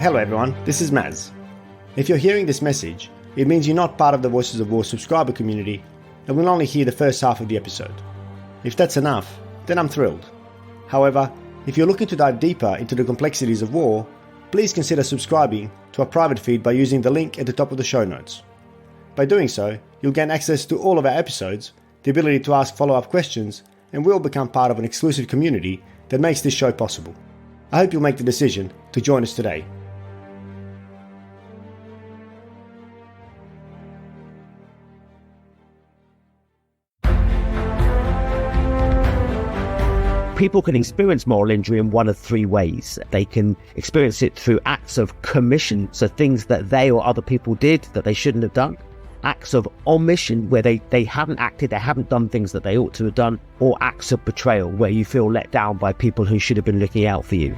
Hello everyone, this is Maz. If you're hearing this message, it means you're not part of the Voices of War subscriber community and will only hear the first half of the episode. If that's enough, then I'm thrilled. However, if you're looking to dive deeper into the complexities of war, please consider subscribing to our private feed by using the link at the top of the show notes. By doing so, you'll gain access to all of our episodes, the ability to ask follow-up questions, and we'll become part of an exclusive community that makes this show possible. I hope you'll make the decision to join us today. People can experience moral injury in one of three ways. They can experience it through acts of commission, so things that they or other people did that they shouldn't have done. Acts of omission, where they haven't acted, they haven't done things that they ought to have done. Or acts of betrayal, where you feel let down by people who should have been looking out for you.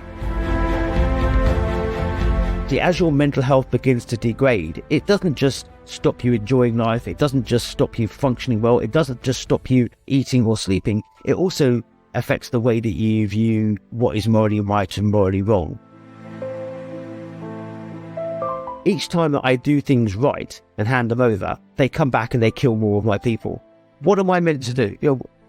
See, as your mental health begins to degrade, it doesn't just stop you enjoying life, it doesn't just stop you functioning well, it doesn't just stop you eating or sleeping, it also affects the way that you view what is morally right and morally wrong. Each time that I do things right and hand them over, they come back and they kill more of my people. What am I meant to do?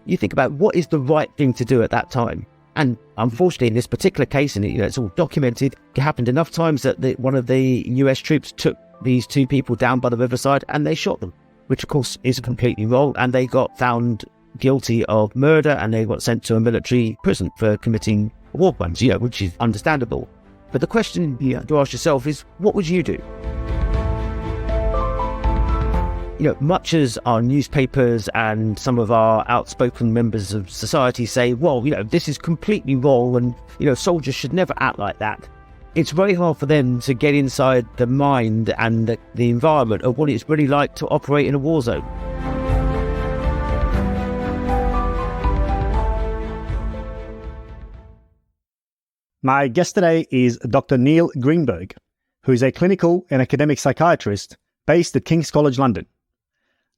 You think about what is the right thing to do at that time. And unfortunately, in this particular case, and it's all documented, it happened enough times that one of the US troops took these two people down by the riverside and they shot them, which of course is completely wrong. And they got found guilty of murder and they got sent to a military prison for committing war crimes, which is understandable. But the question you have to ask yourself is, what would you do? Much as our newspapers and some of our outspoken members of society say, well, this is completely wrong and, soldiers should never act like that. It's very hard for them to get inside the mind and the environment of what it's really like to operate in a war zone. My guest today is Dr. Neil Greenberg, who is a clinical and academic psychiatrist based at King's College London.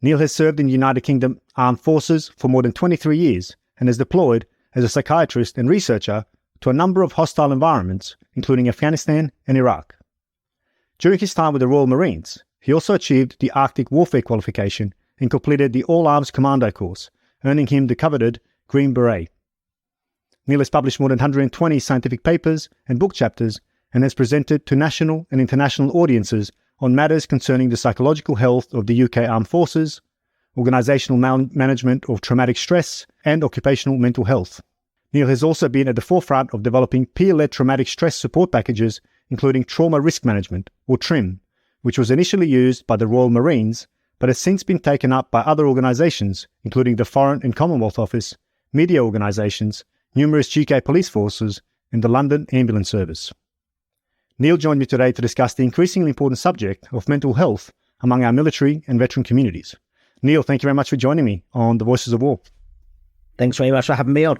Neil has served in the United Kingdom Armed Forces for more than 23 years and has deployed as a psychiatrist and researcher to a number of hostile environments, including Afghanistan and Iraq. During his time with the Royal Marines, he also achieved the Arctic Warfare qualification and completed the All-Arms Commando course, earning him the coveted Green Beret. Neil has published more than 120 scientific papers and book chapters and has presented to national and international audiences on matters concerning the psychological health of the UK Armed Forces, organisational management of traumatic stress, and occupational mental health. Neil has also been at the forefront of developing peer-led traumatic stress support packages, including trauma risk management, or TRIM, which was initially used by the Royal Marines, but has since been taken up by other organisations, including the Foreign and Commonwealth Office, media organisations, numerous UK police forces, and the London Ambulance Service. Neil joined me today to discuss the increasingly important subject of mental health among our military and veteran communities. Neil, thank you very much for joining me on the Voices of War. Thanks very much for having me on.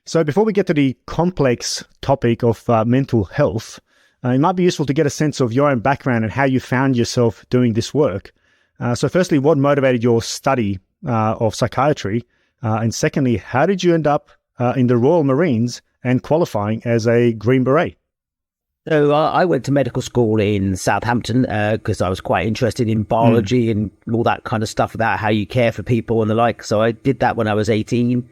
So before we get to the complex topic of mental health, it might be useful to get a sense of your own background and how you found yourself doing this work. So firstly, what motivated your study of psychiatry? And secondly, how did you end up in the Royal Marines and qualifying as a Green Beret? So I went to medical school in Southampton because I was quite interested in biology and all that kind of stuff about how you care for people and the like. So I did that when I was 18.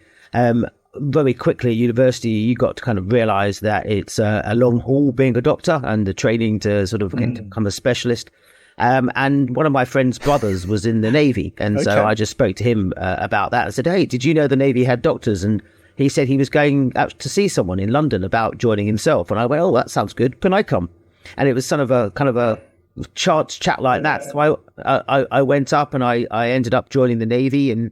Very quickly at university, you got to kind of realise that it's a long haul being a doctor and the training to sort of get to become a specialist. And one of my friend's brothers was in the Navy. And so I just spoke to him about that. I said, hey, did you know the Navy had doctors? And he said he was going out to see someone in London about joining himself. And I went, oh, that sounds good. Can I come? And it was kind of a chance chat like that. So I went up and I ended up joining the Navy. And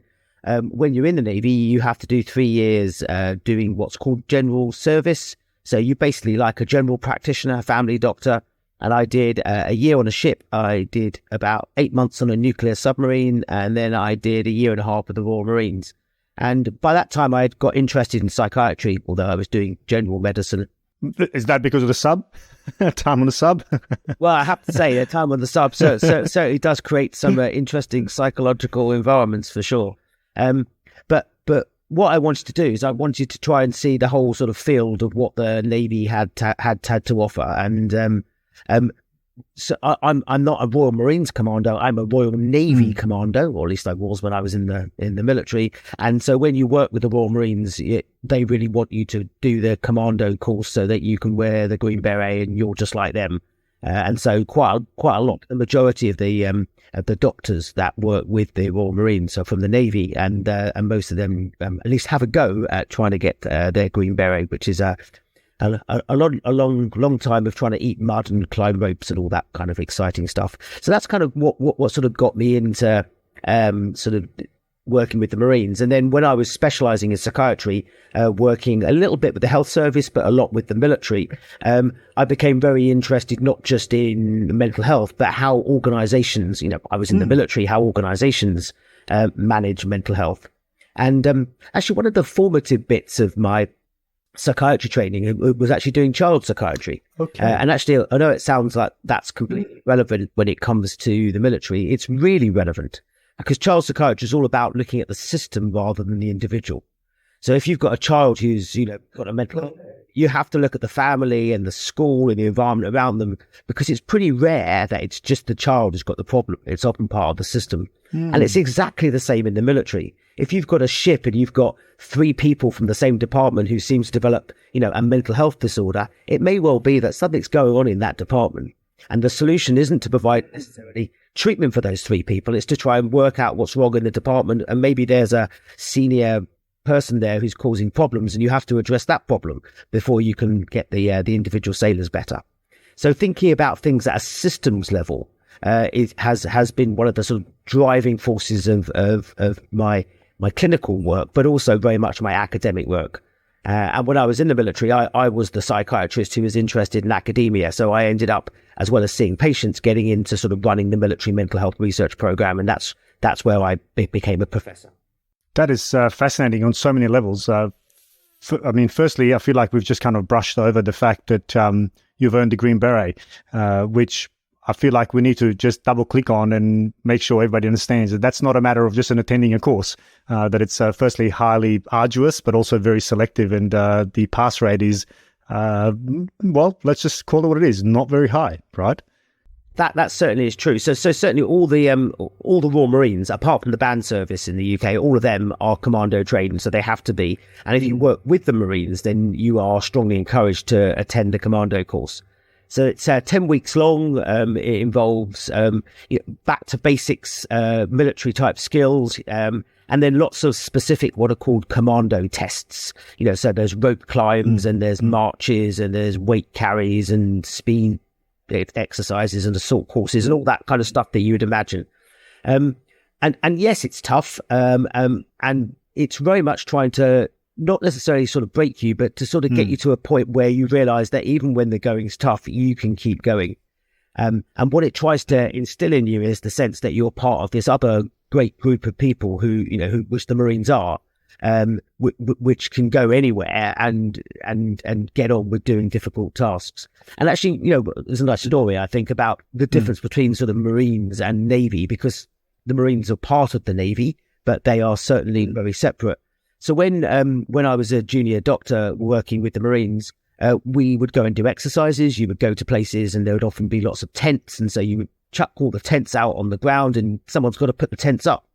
when you're in the Navy, you have to do 3 years doing what's called general service. So you're basically like a general practitioner, family doctor. And I did a year on a ship. I did about 8 months on a nuclear submarine. And then I did a year and a half with the Royal Marines. And by that time, I had got interested in psychiatry, although I was doing general medicine. Is that because of the sub? Time on the sub? Well, I have to say, time on the sub certainly does create some interesting psychological environments for sure. But what I wanted to do is I wanted to try and see the whole sort of field of what the Navy had to offer. And So I'm not a Royal Marines commando. I'm a Royal Navy commando, or at least I was when I was in the military. And so when you work with the Royal Marines, they really want you to do the commando course so that you can wear the green beret and you're just like them. And so quite a lot, the majority of the doctors that work with the Royal Marines are from the Navy, and most of them at least have a go at trying to get their green beret, which is a long time of trying to eat mud and climb ropes and all that kind of exciting stuff. So that's kind of what sort of got me into sort of working with the Marines. And then when I was specializing in psychiatry, working a little bit with the health service, but a lot with the military, I became very interested not just in mental health, but how organizations, I was in the military, how organizations manage mental health. And actually, one of the formative bits of my psychiatry training was actually doing child psychiatry. Okay. And actually, I know it sounds like that's completely relevant when it comes to the military. It's really relevant because child psychiatry is all about looking at the system rather than the individual. So if you've got a child who's, got a mental health, you have to look at the family and the school and the environment around them, because it's pretty rare that it's just the child who's got the problem. It's often part of the system. And it's exactly the same in the military. If you've got a ship and you've got 3 people from the same department who seems to develop, a mental health disorder, it may well be that something's going on in that department. And the solution isn't to provide necessarily treatment for those 3 people. It's to try and work out what's wrong in the department. And maybe there's a senior person there who's causing problems, and you have to address that problem before you can get the individual sailors better. So thinking about things at a systems level has been one of the sort of driving forces of my clinical work, but also very much my academic work. And when I was in the military, I was the psychiatrist who was interested in academia. So I ended up, as well as seeing patients, getting into sort of running the military mental health research program. And that's where I became a professor. That is fascinating on so many levels. Firstly, I feel like we've just kind of brushed over the fact that you've earned the Green Beret, which I feel like we need to just double click on and make sure everybody understands that that's not a matter of just attending a course, that it's firstly highly arduous, but also very selective. And the pass rate is, let's just call it what it is, not very high, right? That certainly is true. So certainly all the Royal Marines, apart from the band service in the UK, all of them are commando trained, so they have to be. And if you work with the Marines, then you are strongly encouraged to attend a commando course. So it's 10 weeks long. It involves back to basics, military type skills, and then lots of specific what are called commando tests. So there's rope climbs and there's marches and there's weight carries and speed exercises and assault courses and all that kind of stuff that you would imagine. And yes, it's tough. And it's very much trying to not necessarily sort of break you, but to sort of get you to a point where you realize that even when the going's tough, you can keep going. And what it tries to instill in you is the sense that you're part of this other great group of people which the Marines are, which can go anywhere and get on with doing difficult tasks. And actually, there's a nice story, I think, about the difference between sort of Marines and Navy, because the Marines are part of the Navy, but they are certainly very separate. So when I was a junior doctor working with the Marines, we would go and do exercises. You would go to places and there would often be lots of tents. And so you would chuck all the tents out on the ground and someone's got to put the tents up.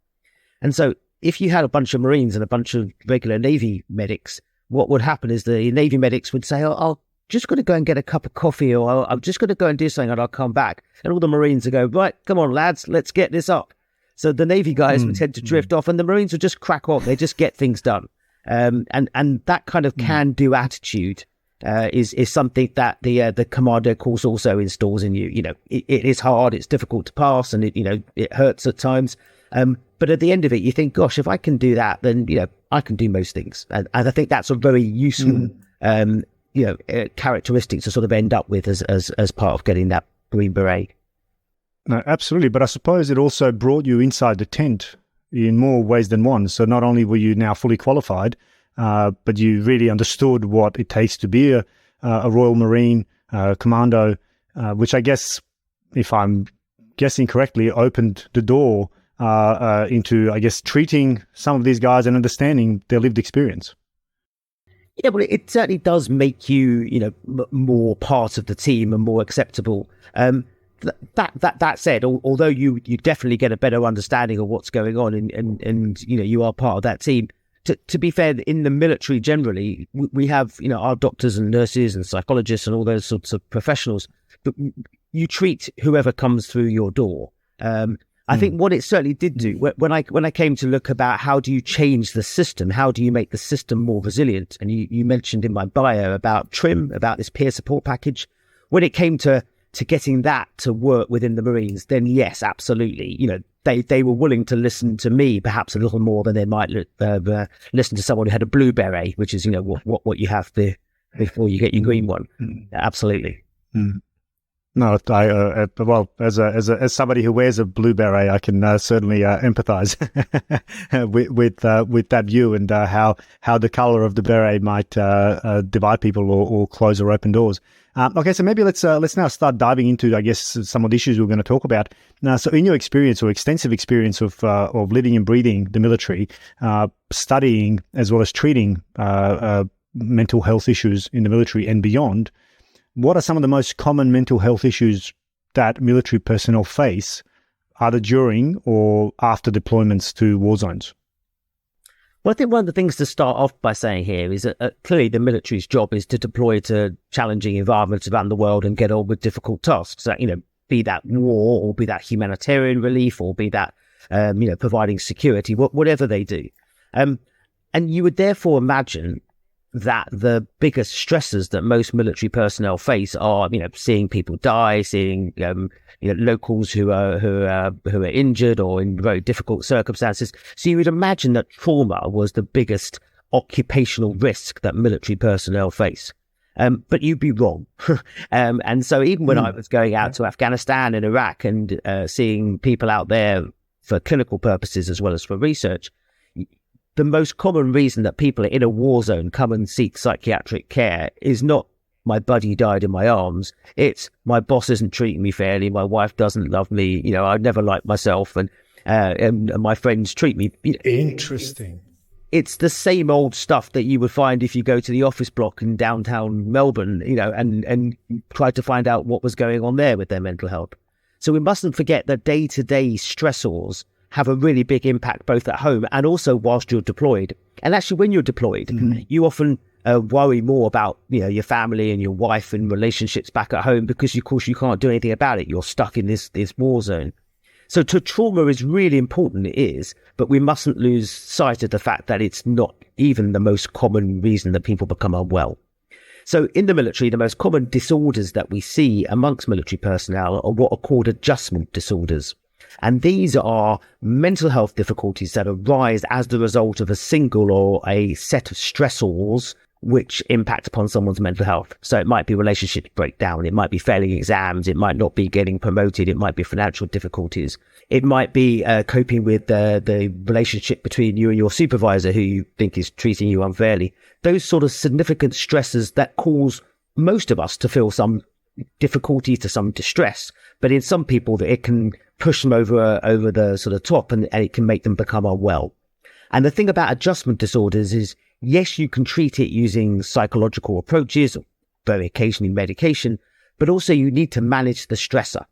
And so if you had a bunch of Marines and a bunch of regular Navy medics, what would happen is the Navy medics would say, I'll just got to go and get a cup of coffee, or I'm just going to go and do something and I'll come back. And all the Marines would go, right, come on, lads, let's get this up. So the Navy guys would tend to drift off and the Marines would just crack on. They just get things done. And that kind of can-do attitude is something that the commando course also installs in you. It is hard, it's difficult to pass, and it hurts at times. But at the end of it, you think, gosh, if I can do that, then, I can do most things. And I think that's a very useful, characteristic to sort of end up with as part of getting that Green Beret. No, absolutely. But I suppose it also brought you inside the tent in more ways than one. So not only were you now fully qualified, but you really understood what it takes to be a Royal Marine commando, which I guess, if I'm guessing correctly, opened the door into, I guess, treating some of these guys and understanding their lived experience. Yeah, well, it certainly does make you, more part of the team and more acceptable. That said, although you definitely get a better understanding of what's going on, and you are part of that team. To be fair, in the military generally, we have our doctors and nurses and psychologists and all those sorts of professionals. But you treat whoever comes through your door. I think what it certainly did do when I came to look about how do you change the system, how do you make the system more resilient, and you mentioned in my bio about TRIM, about this peer support package. When it came to getting that to work within the Marines, then yes, absolutely. They were willing to listen to me perhaps a little more than they might listen to someone who had a blue beret, which is what you have before you get your green one. Absolutely. No, well, as somebody who wears a blue beret, I can certainly empathize with that view and how the color of the beret might divide people or close or open doors. Okay, so maybe let's now start diving into, I guess, some of the issues we're going to talk about. Now, so in your experience or extensive experience of living and breathing the military, studying as well as treating mental health issues in the military and beyond, what are some of the most common mental health issues that military personnel face, either during or after deployments to war zones? Well, I think one of the things to start off by saying here is that clearly the military's job is to deploy to challenging environments around the world and get on with difficult tasks. Be that war or be that humanitarian relief or be that providing security, whatever they do, and you would therefore imagine that the biggest stresses that most military personnel face are, seeing people die, seeing, locals who are injured or in very difficult circumstances. So you would imagine that trauma was the biggest occupational risk that military personnel face. But you'd be wrong. And so even when I was going out to Afghanistan and Iraq and seeing people out there for clinical purposes as well as for research, the most common reason that people in a war zone come and seek psychiatric care is not my buddy died in my arms. It's my boss isn't treating me fairly. My wife doesn't love me. I never liked myself, and my friends treat me. Interesting. It's the same old stuff that you would find if you go to the office block in downtown Melbourne, and try to find out what was going on there with their mental health. So we mustn't forget that day-to-day stressors have a really big impact both at home and also whilst you're deployed. And actually, when you're deployed, you often worry more about your family and your wife and relationships back at home because, of course, you can't do anything about it. You're stuck in this war zone. So trauma is really important, it is, but we mustn't lose sight of the fact that it's not even the most common reason that people become unwell. So in the military, the most common disorders that we see amongst military personnel are what are called adjustment disorders. And these are mental health difficulties that arise as the result of a single or a set of stressors which impact upon someone's mental health. So it might be relationship breakdown, it might be failing exams, it might not be getting promoted, it might be financial difficulties, it might be coping with the relationship between you and your supervisor who you think is treating you unfairly. Those sort of significant stresses that cause most of us to feel some difficulty, to some distress, but in some people that it can push them over the sort of top and it can make them become unwell. And the thing about adjustment disorders is, yes, you can treat it using psychological approaches, or very occasionally medication, but also you need to manage the stressor.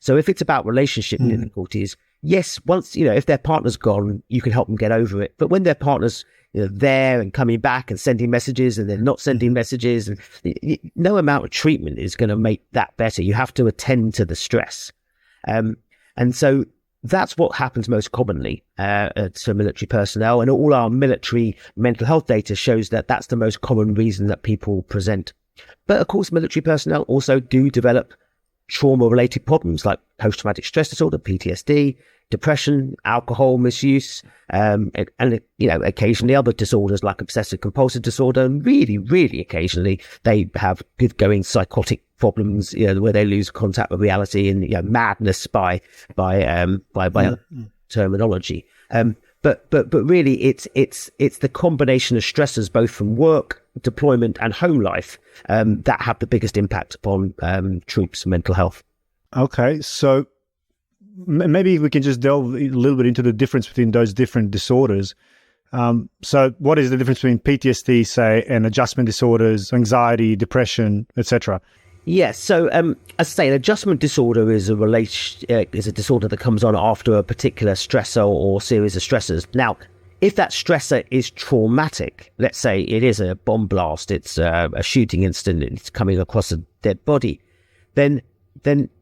So if it's about relationship difficulties, yes, once, if their partner's gone, you can help them get over it. But when their partner's there and coming back and sending messages and then not sending messages, and no amount of treatment is going to make that better. You have to attend to the stress. And so that's what happens most commonly to military personnel, and all our military mental health data shows that that's the most common reason that people present. But of course, military personnel also do develop trauma-related problems like post-traumatic stress disorder, PTSD, depression, alcohol misuse, and occasionally other disorders like obsessive compulsive disorder, and really, really occasionally they have good-going psychotic problems, where they lose contact with reality and madness by terminology. But really, it's the combination of stresses both from work, deployment, and home life that have the biggest impact upon troops' mental health. Okay, so maybe we can just delve a little bit into the difference between those different disorders. So what is the difference between PTSD, say, and adjustment disorders, anxiety, depression, etc.? Yes. So, as I say, an adjustment disorder is a disorder that comes on after a particular stressor or series of stressors. Now, if that stressor is traumatic, let's say it is a bomb blast, it's a shooting incident, it's coming across a dead body, then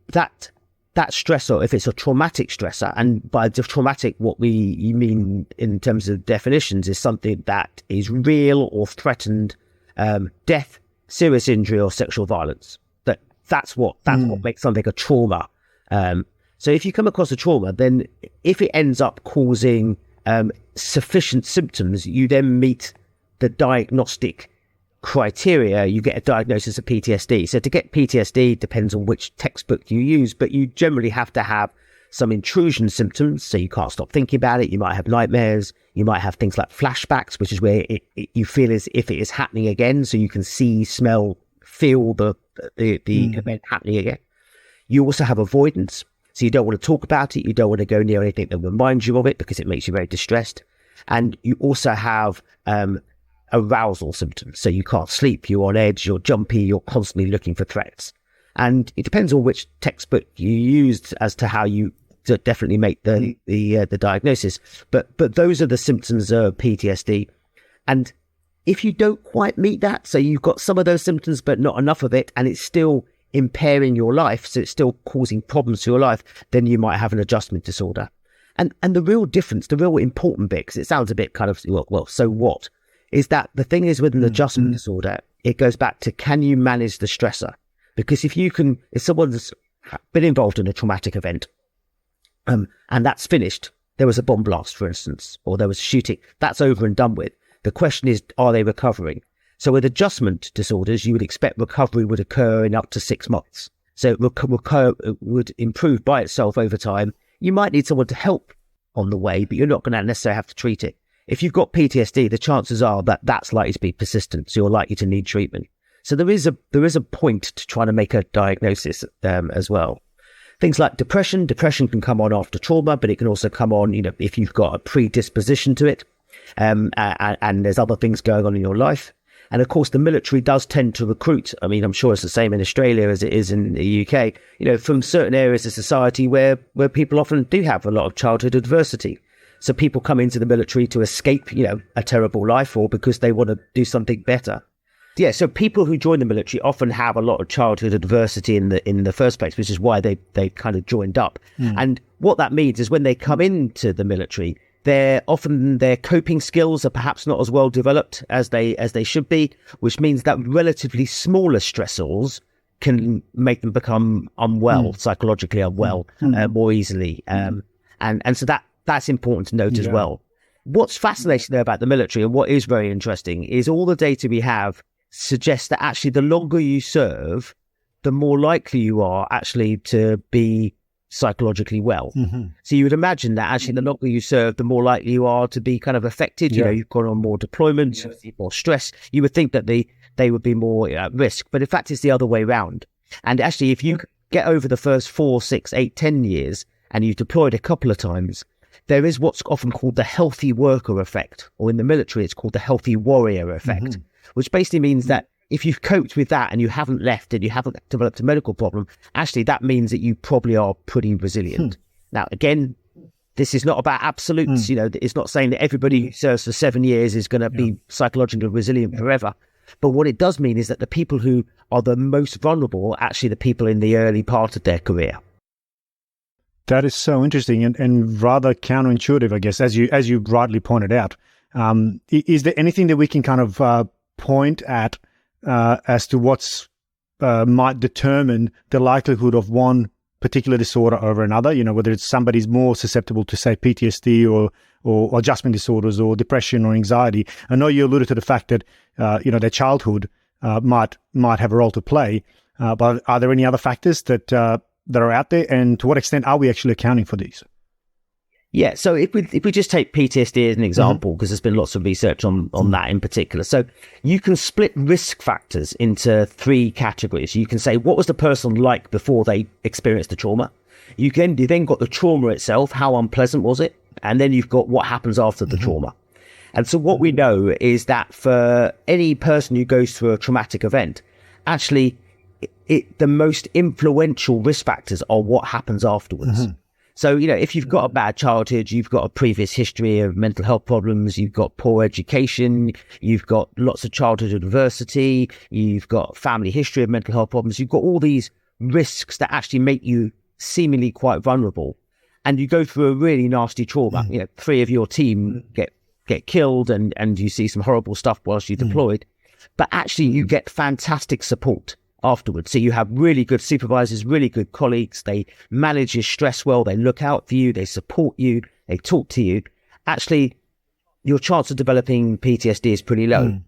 that stressor, if it's a traumatic stressor, and by traumatic, what you mean in terms of definitions is something that is real or threatened death, serious injury, or sexual violence. That's what makes something a trauma. So if you come across a trauma, then if it ends up causing sufficient symptoms, you then meet the diagnostic criteria, you get a diagnosis of PTSD. So to get PTSD depends on which textbook you use, but you generally have to have some intrusion symptoms. So you can't stop thinking about it. You might have nightmares. You might have things like flashbacks, which is where you feel as if it is happening again. So you can see, smell, feel the event happening again. You also have avoidance. So you don't want to talk about it. You don't want to go near anything that reminds you of it because it makes you very distressed. And you also have arousal symptoms. So you can't sleep, you're on edge, you're jumpy, you're constantly looking for threats. And it depends on which textbook you used as to how you definitely make the diagnosis. But those are the symptoms of PTSD. And if you don't quite meet that, so you've got some of those symptoms but not enough of it, and it's still impairing your life, so it's still causing problems to your life, then you might have an adjustment disorder. And the real difference, the real important bit, because it sounds a bit kind of, well, so what? Is that the thing is with an adjustment disorder, it goes back to, can you manage the stressor? Because if someone's been involved in a traumatic event, and that's finished, there was a bomb blast, for instance, or there was a shooting, that's over and done with. The question is, are they recovering? So with adjustment disorders, you would expect recovery would occur in up to 6 months. So it would improve by itself over time. You might need someone to help on the way, but you're not going to necessarily have to treat it. If you've got PTSD, the chances are that that's likely to be persistent, so you're likely to need treatment. So there is a point to trying to make a diagnosis as well. Things like depression can come on after trauma, but it can also come on, if you've got a predisposition to it, and there's other things going on in your life. And of course, the military does tend to recruit. I mean, I'm sure it's the same in Australia as it is in the UK, from certain areas of society where people often do have a lot of childhood adversity. So people come into the military to escape, a terrible life, or because they want to do something better. Yeah, so people who join the military often have a lot of childhood adversity in the first place, which is why they kind of joined up. And what that means is when they come into the military, their coping skills are perhaps not as well developed as they should be, which means that relatively smaller stressors can make them become unwell, psychologically unwell, more easily. And so that's important to note as well. What's fascinating though about the military, and what is very interesting, is all the data we have suggests that actually the longer you serve, the more likely you are actually to be psychologically well. So you would imagine that actually the longer you serve, the more likely you are to be kind of affected. You've gone on more deployments, more stress. You would think that they would be more at risk, but in fact it's the other way around. And actually, if you get over the first 4, 6, 8, 10 years and you've deployed a couple of times, there is what's often called the healthy worker effect, or in the military it's called the healthy warrior effect, which basically means that if you've coped with that and you haven't left and you haven't developed a medical problem, actually that means that you probably are pretty resilient. Now, again, this is not about absolutes. It's not saying that everybody who serves for 7 years is going to be psychologically resilient forever. But what it does mean is that the people who are the most vulnerable are actually the people in the early part of their career. That is so interesting and rather counterintuitive, I guess, as you rightly pointed out. Is there anything that we can kind of point at as to what's might determine the likelihood of one particular disorder over another? Whether it's somebody's more susceptible to, say, PTSD or adjustment disorders or depression or anxiety. I know you alluded to the fact that their childhood might have a role to play, but are there any other factors that are out there, and to what extent are we actually accounting for these? Yeah, so if we just take PTSD as an example, because there's been lots of research on that in particular. So you can split risk factors into 3 categories. You can say, what was the person like before they experienced the trauma? You then got the trauma itself, how unpleasant was it? And then you've got what happens after the trauma. And so what we know is that for any person who goes through a traumatic event, actually the most influential risk factors are what happens afterwards. So, if you've got a bad childhood, you've got a previous history of mental health problems, you've got poor education, you've got lots of childhood adversity, you've got family history of mental health problems, you've got all these risks that actually make you seemingly quite vulnerable. And you go through a really nasty trauma. 3 of your team get killed and you see some horrible stuff whilst you're deployed. But actually you get fantastic support afterwards. So you have really good supervisors, really good colleagues. They manage your stress well. They look out for you. They support you. They talk to you. Actually, your chance of developing PTSD is pretty low.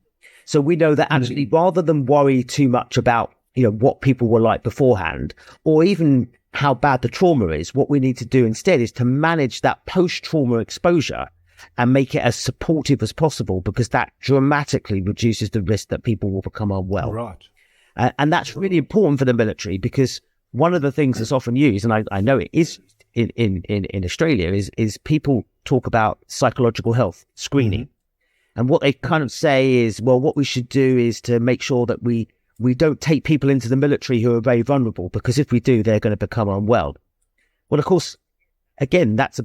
So we know that actually, rather than worry too much about, what people were like beforehand, or even how bad the trauma is, what we need to do instead is to manage that post-trauma exposure and make it as supportive as possible, because that dramatically reduces the risk that people will become unwell. Right. And that's really important for the military, because one of the things that's often used, and I know it is in Australia, is people talk about psychological health screening. And what they kind of say is, well, what we should do is to make sure that we don't take people into the military who are very vulnerable, because if we do, they're going to become unwell. Well, of course, again, that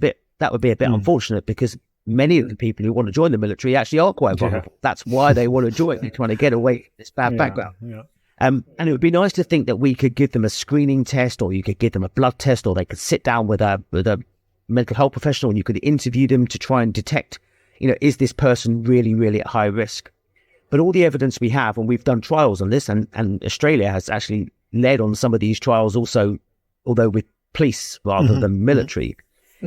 would be a bit unfortunate, because many of the people who want to join the military actually are quite vulnerable. That's why they want to join. They're trying to get away from this bad background. And it would be nice to think that we could give them a screening test, or you could give them a blood test, or they could sit down with a mental health professional and you could interview them to try and detect, is this person really, really at high risk? But all the evidence we have, and we've done trials on this, and Australia has actually led on some of these trials also, although with police rather than military,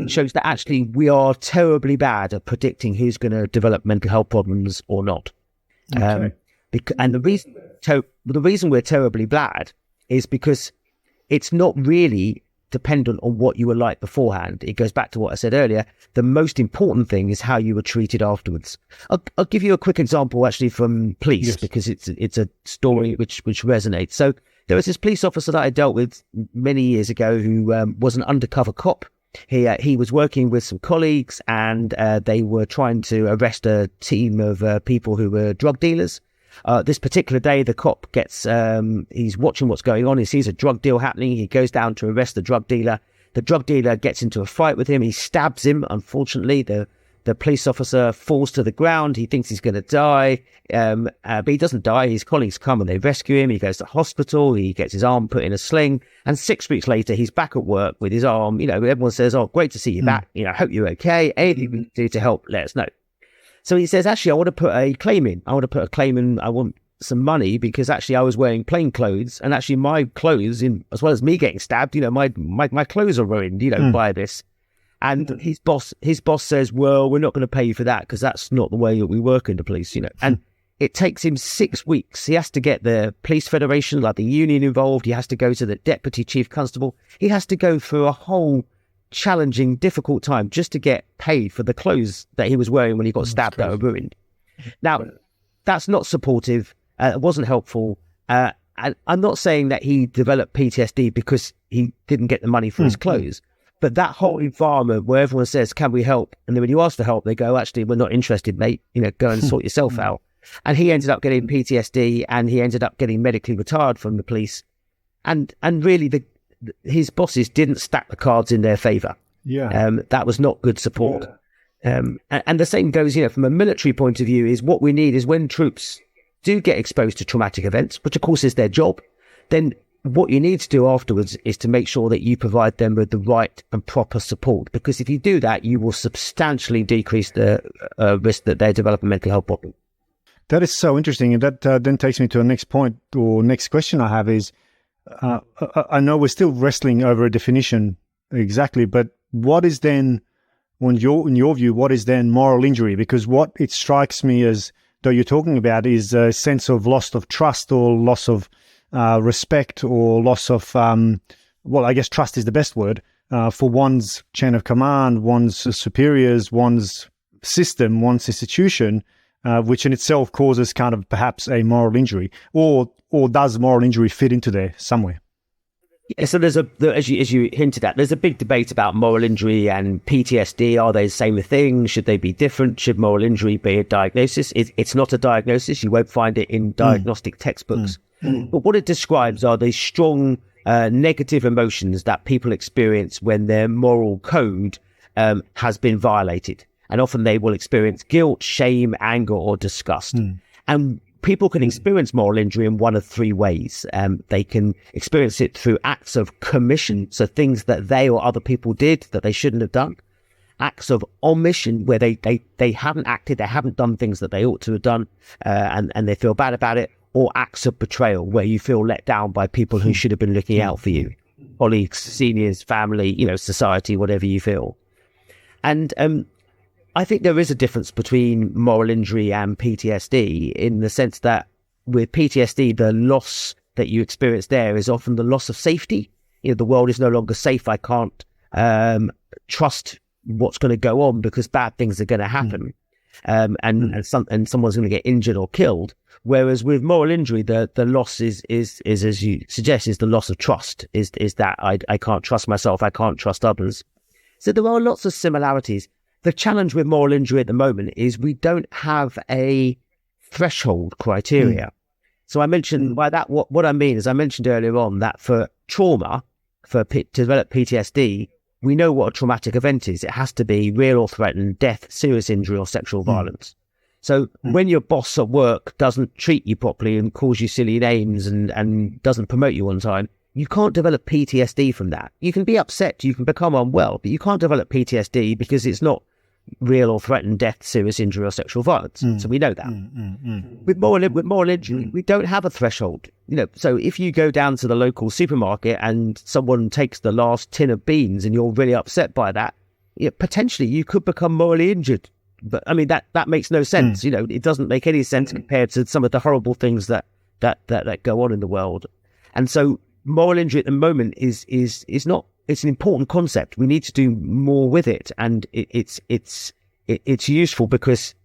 shows that actually we are terribly bad at predicting who's going to develop mental health problems or not. And the reason we're terribly bad is because it's not really dependent on what you were like beforehand. It goes back to what I said earlier. The most important thing is how you were treated afterwards. I'll give you a quick example actually from police, because it's a story which resonates. So there was this police officer that I dealt with many years ago who was an undercover cop. He was working with some colleagues, and they were trying to arrest a team of people who were drug dealers. This particular day, the cop he's watching what's going on. He sees a drug deal happening. He goes down to arrest the drug dealer. The drug dealer gets into a fight with him. He stabs him. Unfortunately, the police officer falls to the ground. He thinks he's going to die, but he doesn't die. His colleagues come and they rescue him. He goes to hospital. He gets his arm put in a sling. And 6 weeks later, he's back at work with his arm. Everyone says, "Oh, great to see you back. Hope you're okay. Anything we can do to help, let us know." So he says, actually, I want to put a claim in. I want some money, because actually I was wearing plain clothes, and actually my clothes, as well as me getting stabbed, my clothes are ruined, by this. And his boss says, well, we're not going to pay you for that, because that's not the way that we work in the police, And it takes him 6 weeks. He has to get the police federation, like the union, involved. He has to go to the deputy chief constable. He has to go through a whole challenging, difficult time just to get paid for the clothes that he was wearing when he got stabbed that were ruined. Now, that's not supportive. It wasn't helpful. I'm not saying that he developed PTSD because he didn't get the money for his clothes, but that whole environment where everyone says, "Can we help?" And then when you ask for help, they go, "Actually, we're not interested, mate. Go and sort yourself out." And he ended up getting PTSD, and he ended up getting medically retired from the police. And really, his bosses didn't stack the cards in their favor. That was not good support. And the same goes, from a military point of view, is what we need is when troops do get exposed to traumatic events, which of course is their job, then what you need to do afterwards is to make sure that you provide them with the right and proper support. Because if you do that, you will substantially decrease the risk that they develop a mental health problem. That is so interesting. And that then takes me to the next point, or next question I have is, I know we're still wrestling over a definition exactly, but what is then, in your view, what is then moral injury? Because what it strikes me as though you're talking about is a sense of loss of trust, or loss of respect, or loss of, I guess trust is the best word, for one's chain of command, one's superiors, one's system, one's institution, which in itself causes kind of perhaps a moral injury, or does moral injury fit into there somewhere? Yeah, so as you hinted at, there's a big debate about moral injury and PTSD. Are they the same thing? Should they be different? Should moral injury be a diagnosis? It's not a diagnosis. You won't find it in diagnostic textbooks. But what it describes are the strong negative emotions that people experience when their moral code has been violated. And often they will experience guilt, shame, anger, or disgust. And people can experience moral injury in one of three ways. They can experience it through acts of commission, so things that they or other people did that they shouldn't have done. Acts of omission, where they haven't acted, they haven't done things that they ought to have done, and they feel bad about it. Or acts of betrayal, where you feel let down by people who should have been looking out for you. Colleagues, seniors, family, society, whatever you feel. And I think there is a difference between moral injury and PTSD, in the sense that with PTSD, the loss that you experience there is often the loss of safety. The world is no longer safe. I can't trust what's going to go on because bad things are going to happen, and someone's going to get injured or killed. Whereas with moral injury, the loss is as you suggest, is the loss of trust. Is that I can't trust myself. I can't trust others. So there are lots of similarities. The challenge with moral injury at the moment is we don't have a threshold criteria. So I mentioned by that, what I mean is, I mentioned earlier on that for trauma, to develop PTSD, we know what a traumatic event is. It has to be real or threatened, death, serious injury, or sexual violence. So when your boss at work doesn't treat you properly and calls you silly names and doesn't promote you on time, you can't develop PTSD from that. You can be upset, you can become unwell, but you can't develop PTSD because it's not real or threatened death, serious injury, or sexual violence. So we know that. With moral injury, we don't have a threshold. So if you go down to the local supermarket and someone takes the last tin of beans and you're really upset by that, potentially you could become morally injured. But I mean, that makes no sense. It doesn't make any sense compared to some of the horrible things that go on in the world. And so moral injury at the moment is not. It's an important concept. We need to do more with it, and it's useful because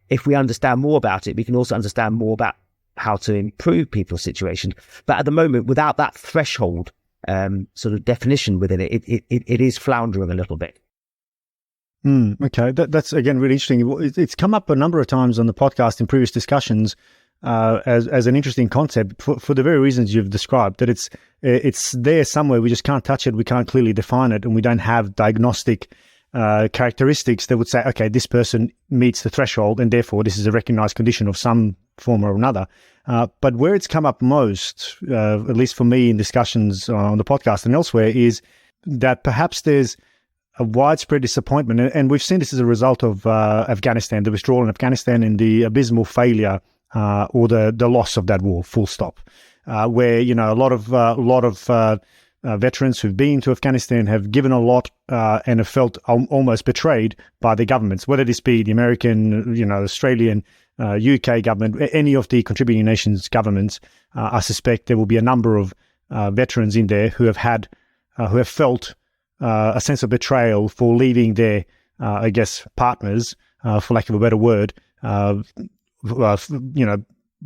if we understand more about it, we can also understand more about how to improve people's situation. But at the moment, without that threshold sort of definition within it, it is floundering a little bit. Okay, that's again really interesting. It's come up a number of times on the podcast in previous discussions as an interesting concept for the very reasons you've described. That it's there somewhere, we just can't touch it, we can't clearly define it, and we don't have diagnostic characteristics that would say, okay, this person meets the threshold, and therefore this is a recognized condition of some form or another. But where it's come up most, at least for me in discussions on the podcast and elsewhere, is that perhaps there's a widespread disappointment, and we've seen this as a result of Afghanistan, the withdrawal in Afghanistan, and the abysmal failure or the loss of that war, full stop. Where a lot of veterans who've been to Afghanistan have given a lot and have felt almost betrayed by the governments, whether this be the American, Australian, UK government, any of the contributing nations' governments. I suspect there will be a number of veterans in there who have felt a sense of betrayal for leaving their, partners, for lack of a better word,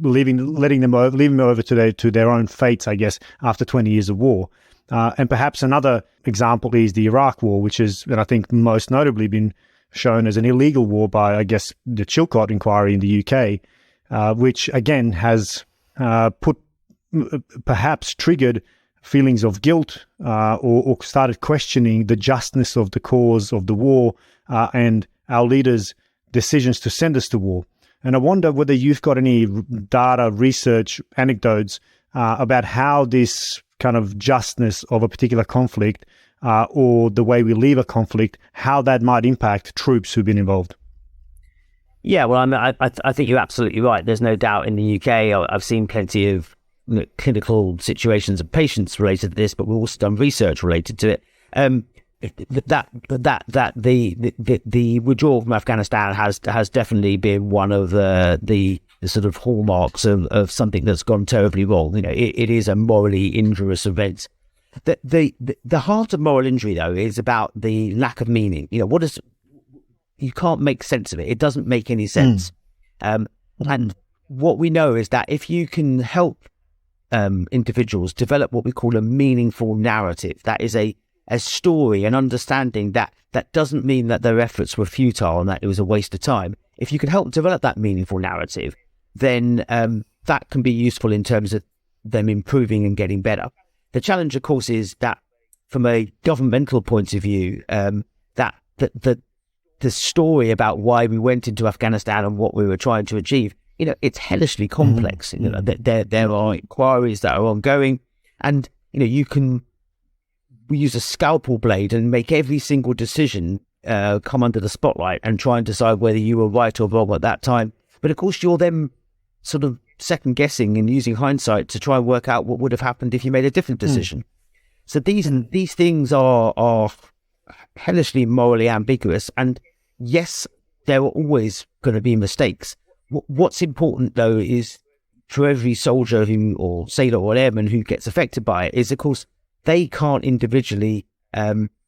leaving them over to their own fates, I guess, after 20 years of war. And perhaps another example is the Iraq War, which is, and I think most notably, been shown as an illegal war by, I guess, the Chilcot inquiry in the UK, which again has perhaps triggered feelings of guilt or started questioning the justness of the cause of the war and our leaders' decisions to send us to war. And I wonder whether you've got any data, research, anecdotes about how this kind of justness of a particular conflict or the way we leave a conflict, how that might impact troops who've been involved. Yeah, well, I think you're absolutely right. There's no doubt in the UK, I've seen plenty of clinical situations of patients related to this, but we've also done research related to it. The withdrawal from Afghanistan has definitely been one of the sort of hallmarks of something that's gone terribly wrong. It is a morally injurious event. The heart of moral injury, though, is about the lack of meaning. You can't make sense of it. It doesn't make any sense. And what we know is that if you can help individuals develop what we call a meaningful narrative. That is a story, an understanding that doesn't mean that their efforts were futile and that it was a waste of time. If you can help develop that meaningful narrative, then that can be useful in terms of them improving and getting better. The challenge, of course, is that from a governmental point of view, that the story about why we went into Afghanistan and what we were trying to achieve, it's hellishly complex. There are inquiries that are ongoing, and you can use a scalpel blade and make every single decision come under the spotlight and try and decide whether you were right or wrong at that time. But of course, you're then sort of second guessing and using hindsight to try and work out what would have happened if you made a different decision. So these things are hellishly morally ambiguous, and yes, there are always going to be mistakes. What's important, though, is for every soldier or sailor or airman who gets affected by it, is, of course, they can't individually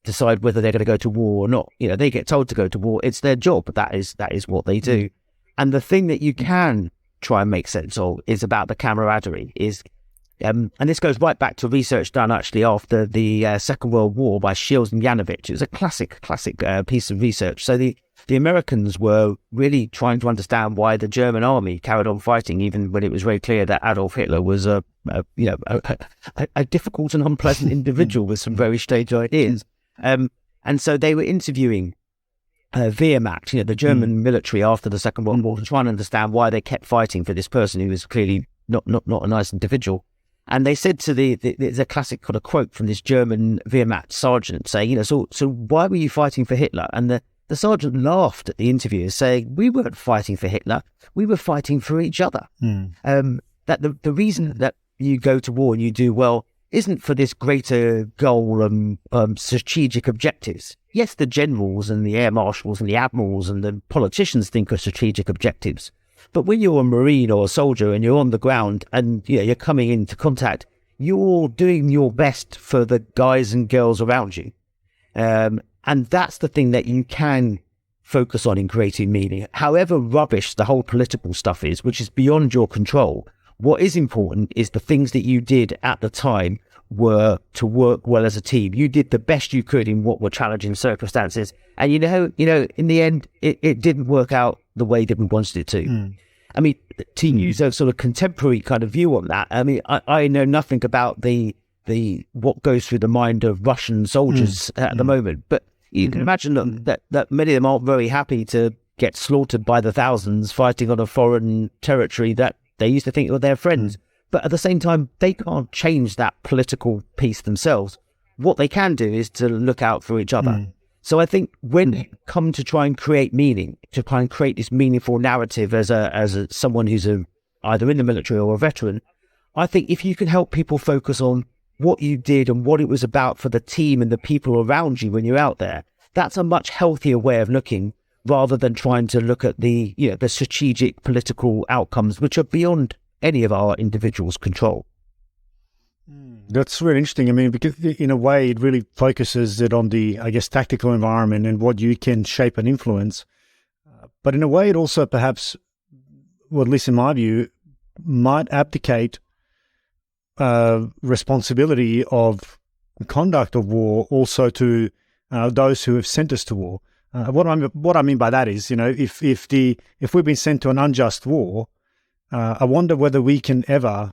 decide whether they're going to go to war or not. They get told to go to war. It's their job. That is what they do. And the thing that you can try and make sense of is about the camaraderie. And this goes right back to research done actually after the Second World War by Shields and Yanovich. It was a classic piece of research. So the Americans were really trying to understand why the German army carried on fighting, even when it was very clear that Adolf Hitler was a difficult and unpleasant individual with some very strange ideas. And so they were interviewing Wehrmacht, the German military after the Second World War, to try and understand why they kept fighting for this person who was clearly not a nice individual. And they said there's a classic kind of quote from this German Wehrmacht sergeant saying, so why were you fighting for Hitler? And the sergeant laughed at the interviewer, saying, we weren't fighting for Hitler, we were fighting for each other. That the reason that you go to war and you do well isn't for this greater goal and strategic objectives. Yes, the generals and the air marshals and the admirals and the politicians think of strategic objectives. But when you're a Marine or a soldier and you're on the ground and you're coming into contact, you're doing your best for the guys and girls around you. And that's the thing that you can focus on in creating meaning. However rubbish the whole political stuff is, which is beyond your control, what is important is the things that you did at the time were to work well as a team. You did the best you could in what were challenging circumstances. And in the end, it didn't work out the way that we wanted it to. I mean, to use a sort of contemporary kind of view on that, I mean, I know nothing about the what goes through the mind of Russian soldiers at the moment, but you can imagine that many of them aren't very happy to get slaughtered by the thousands fighting on a foreign territory that they used to think were their friends. But at the same time, they can't change that political piece themselves. What they can do is to look out for each other. So I think when you come to try and create meaning, to try and create this meaningful narrative as someone who's either in the military or a veteran, I think if you can help people focus on what you did and what it was about for the team and the people around you when you're out there, that's a much healthier way of looking, rather than trying to look at the strategic political outcomes, which are beyond any of our individuals' control. That's really interesting. I mean, because in a way, it really focuses it on the, I guess, tactical environment and what you can shape and influence. But in a way, it also perhaps, well, at least in my view, might abdicate responsibility of conduct of war also to those who have sent us to war. What I mean by that is, if we've been sent to an unjust war, I wonder whether we can ever,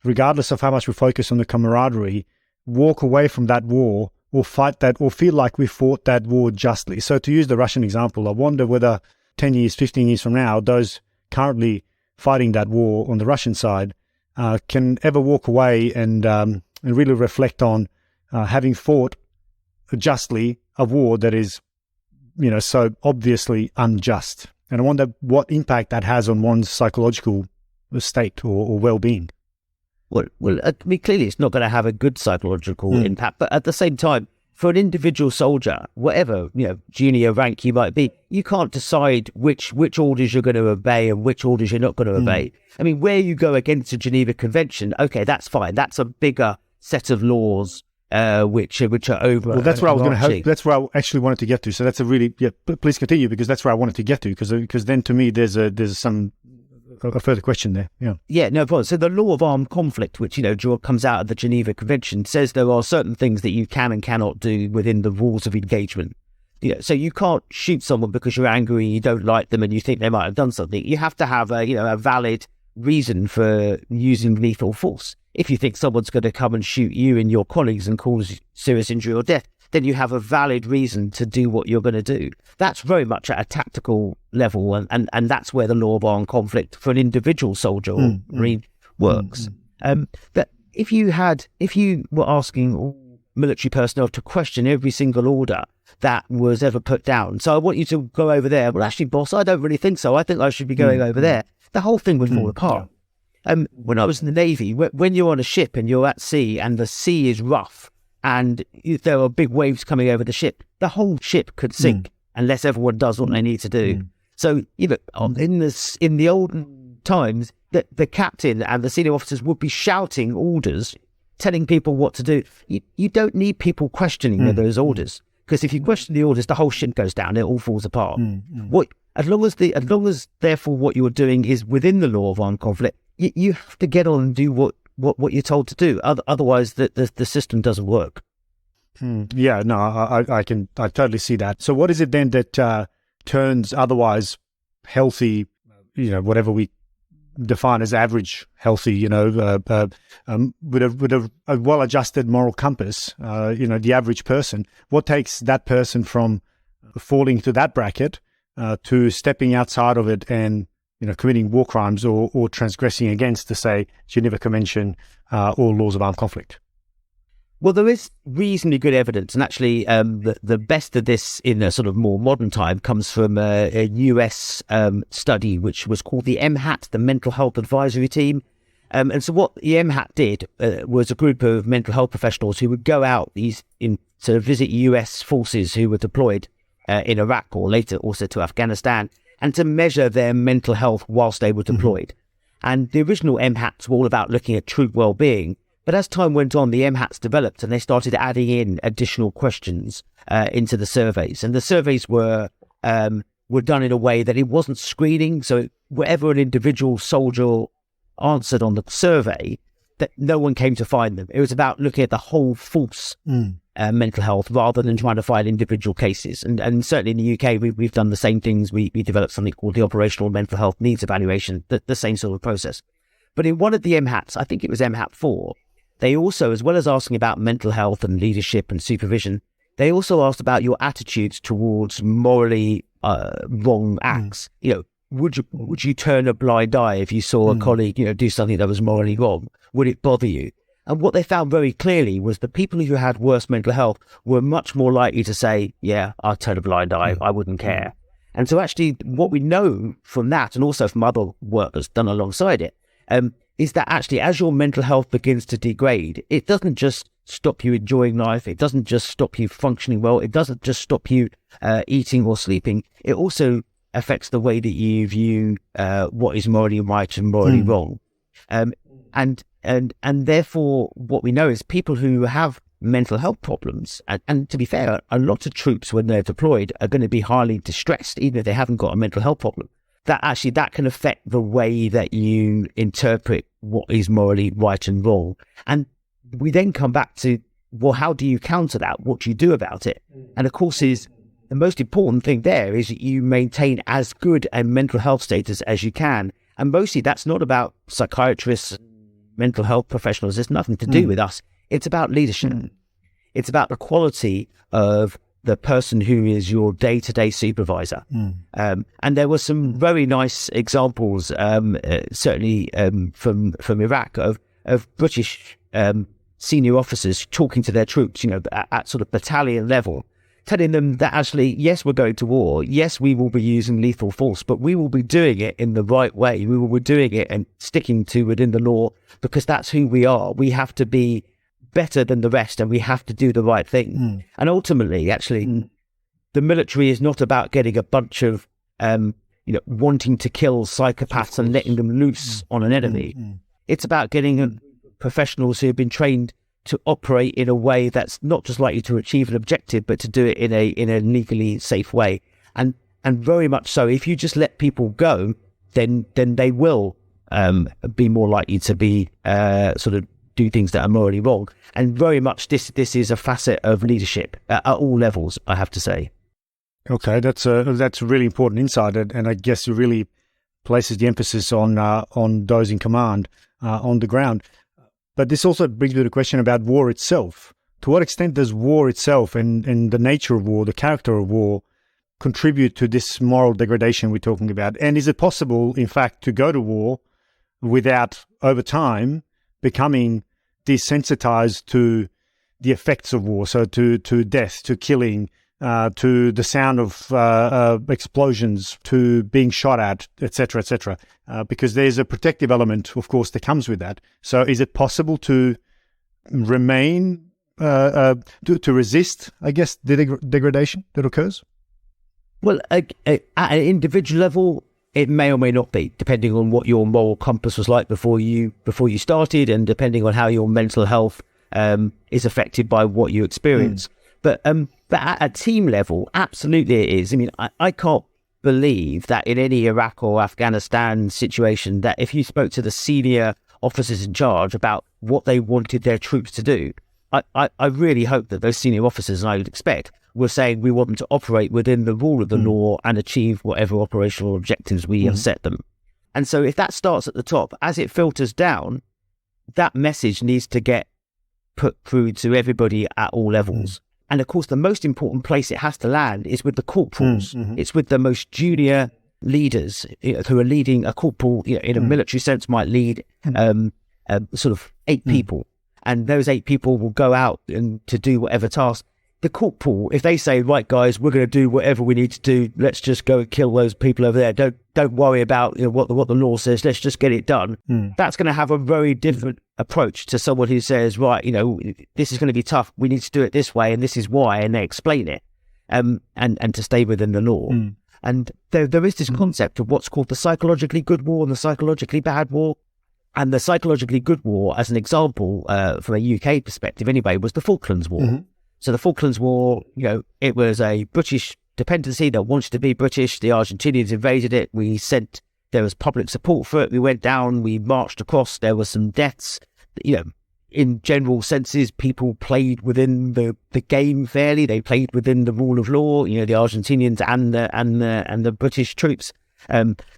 regardless of how much we focus on the camaraderie, walk away from that war or fight that or feel like we fought that war justly. So to use the Russian example, I wonder whether 10 years, 15 years from now, those currently fighting that war on the Russian side can ever walk away and really reflect on having fought justly a war that is, so obviously unjust. And I wonder what impact that has on one's psychological state or well-being. Well, I mean, clearly it's not going to have a good psychological impact, but at the same time, for an individual soldier, whatever, junior rank you might be, you can't decide which orders you're going to obey and which orders you're not going to obey. I mean, where you go against the Geneva Convention, okay, that's fine. That's a bigger set of laws which are over. Well, that's where I was going to hope. That's where I actually wanted to get to. So that's a really, please continue, because that's where I wanted to get to, because then to me there's some a further question there. Yeah. Yeah, no problem. So the law of armed conflict, which, comes out of the Geneva Convention, says there are certain things that you can and cannot do within the rules of engagement. So you can't shoot someone because you're angry, you don't like them, and you think they might have done something. You have to have a valid reason for using lethal force. If you think someone's going to come and shoot you and your colleagues and cause serious injury or death, then you have a valid reason to do what you're going to do. That's very much at a tactical level, and that's where the law of armed conflict for an individual soldier or marine works. But if you were asking all military personnel to question every single order that was ever put down, so I want you to go over there. Well, actually, boss, I don't really think so. I think I should be going over there. The whole thing would fall apart. When I was in the Navy, when you're on a ship and you're at sea and the sea is rough and there are big waves coming over the ship, the whole ship could sink unless everyone does what they need to do. So, in the olden times, the captain and the senior officers would be shouting orders, telling people what to do. You don't need people questioning those orders, because if you question the orders, the whole ship goes down. It all falls apart. As long as therefore what you're doing is within the law of armed conflict, you have to get on and do what you're told to do. Otherwise, the system doesn't work. Yeah, no, I totally see that. So what is it then that turns otherwise healthy, whatever we define as average healthy, with a well-adjusted moral compass, the average person, what takes that person from falling to that bracket to stepping outside of it and committing war crimes or transgressing against, to say, Geneva Convention or laws of armed conflict? Well, there is reasonably good evidence, and actually the best of this in a sort of more modern time comes from a US study which was called the MHAT, the Mental Health Advisory Team. And so what the MHAT did was a group of mental health professionals who would go out to visit US forces who were deployed in Iraq or later also to Afghanistan, and to measure their mental health whilst they were deployed. And the original MHATs were all about looking at troop well-being. But as time went on, the MHATs developed and they started adding in additional questions into the surveys. And the surveys were done in a way that it wasn't screening. So whatever an individual soldier answered on the survey, that no one came to find them. It was about looking at the whole force mental health rather than trying to find individual cases. And certainly in the UK, we've done the same things. We developed something called the operational mental health needs evaluation, the same sort of process. But in one of the MHATs, I think it was MHAT 4, they also, as well as asking about mental health and leadership and supervision, they also asked about your attitudes towards morally wrong acts. Would you turn a blind eye if you saw a colleague, do something that was morally wrong? Would it bother you? And what they found very clearly was the people who had worse mental health were much more likely to say, yeah, I'd turn a blind eye, I wouldn't care. And so actually what we know from that, and also from other work that's done alongside it, is that actually as your mental health begins to degrade, it doesn't just stop you enjoying life, it doesn't just stop you functioning well, it doesn't just stop you eating or sleeping, it also affects the way that you view what is morally right and morally wrong. And therefore what we know is people who have mental health problems, and to be fair, a lot of troops when they're deployed are going to be highly distressed even if they haven't got a mental health problem. That can affect the way that you interpret what is morally right and wrong. And we then come back to, well, how do you counter that? What do you do about it? And of course the most important thing there is that you maintain as good a mental health status as you can. And mostly that's not about psychiatrists, mental health professionals. It's nothing to do with us. It's about leadership. It's about the quality of the person who is your day-to-day supervisor. And there were some very nice examples, certainly from Iraq, of British senior officers talking to their troops, at sort of battalion level, telling them that actually, yes, we're going to war. Yes, we will be using lethal force, but we will be doing it in the right way. We will be doing it and sticking to within the law, because that's who we are. We have to be better than the rest, and we have to do the right thing. And ultimately, actually, the military is not about getting a bunch of, wanting to kill psychopaths and letting them loose on an enemy. It's about getting professionals who have been trained to operate in a way that's not just likely to achieve an objective, but to do it in a legally safe way. And very much so, if you just let people go then they will be more likely to be sort of do things that are morally wrong. And very much this is a facet of leadership at all levels, I have to say. Okay, that's a really important insight, and I guess it really places the emphasis on those in command on the ground. But this also brings me to the question about war itself. To what extent does war itself and the nature of war, the character of war, contribute to this moral degradation we're talking about? And is it possible, in fact, to go to war without, over time, becoming desensitized to the effects of war, so to death, to killing, to the sound of explosions, to being shot at, etc., etc., because there's a protective element, of course, that comes with that. So is it possible to remain, to resist, I guess, the degradation that occurs? Well, at an individual level, it may or may not be, depending on what your moral compass was like before you started, and depending on how your mental health is affected by what you experience. But at a team level, absolutely it is. I mean, I can't believe that in any Iraq or Afghanistan situation, that if you spoke to the senior officers in charge about what they wanted their troops to do, I really hope that those senior officers, and I would expect, were saying we want them to operate within the rule of the law and achieve whatever operational objectives we have set them. And so if that starts at the top, as it filters down, that message needs to get put through to everybody at all levels. And of course, the most important place it has to land is with the corporals. It's with the most junior leaders who are leading. A corporal, in a military sense, might lead sort of 8 people. And those 8 people will go out and to do whatever task. The corporal, if they say, right, guys, we're going to do whatever we need to do, let's just go and kill those people over there. Don't worry about what the law says. Let's just get it done. That's going to have a very different approach to someone who says, right, this is going to be tough. We need to do it this way, and this is why, and they explain it, and to stay within the law. And there is this concept of what's called the psychologically good war and the psychologically bad war. And the psychologically good war, as an example, from a UK perspective anyway, was the Falklands War. So the Falklands War, it was a British dependency that wanted to be British. The Argentinians invaded it. There was public support for it. We went down, we marched across. There were some deaths. In general senses, people played within the game fairly. They played within the rule of law. The Argentinians and the British troops.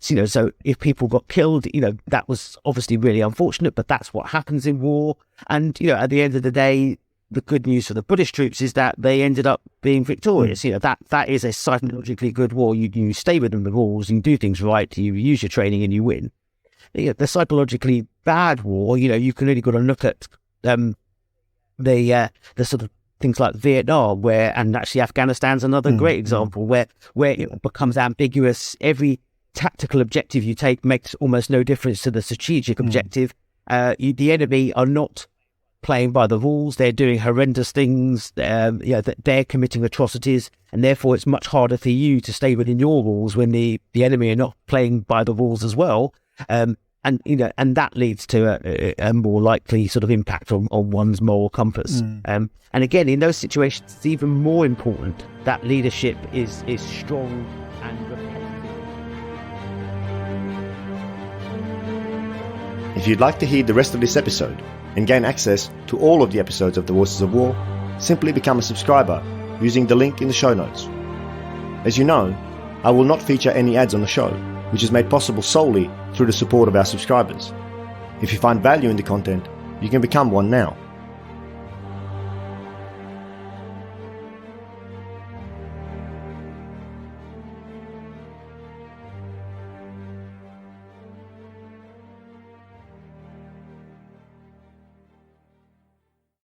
So if people got killed, that was obviously really unfortunate. But that's what happens in war. And at the end of the day, the good news for the British troops is that they ended up being victorious. That is a psychologically good war. You stay within the rules, you do things right, you use your training, and you win. The psychologically bad war, you can really got to look at the sort of things like Vietnam, and actually Afghanistan's another great example where it becomes ambiguous. Every tactical objective you take makes almost no difference to the strategic objective. The enemy are not playing by the rules. They're doing horrendous things. They're committing atrocities, and therefore it's much harder for you to stay within your rules when the enemy are not playing by the rules as well. And that leads to a more likely sort of impact on one's moral compass. And again, in those situations, it's even more important that leadership is strong and repetitive. If you'd like to hear the rest of this episode and gain access to all of the episodes of The Voices of War, simply become a subscriber using the link in the show notes. As you know, I will not feature any ads on the show, which is made possible solely through the support of our subscribers. If you find value in the content, you can become one now.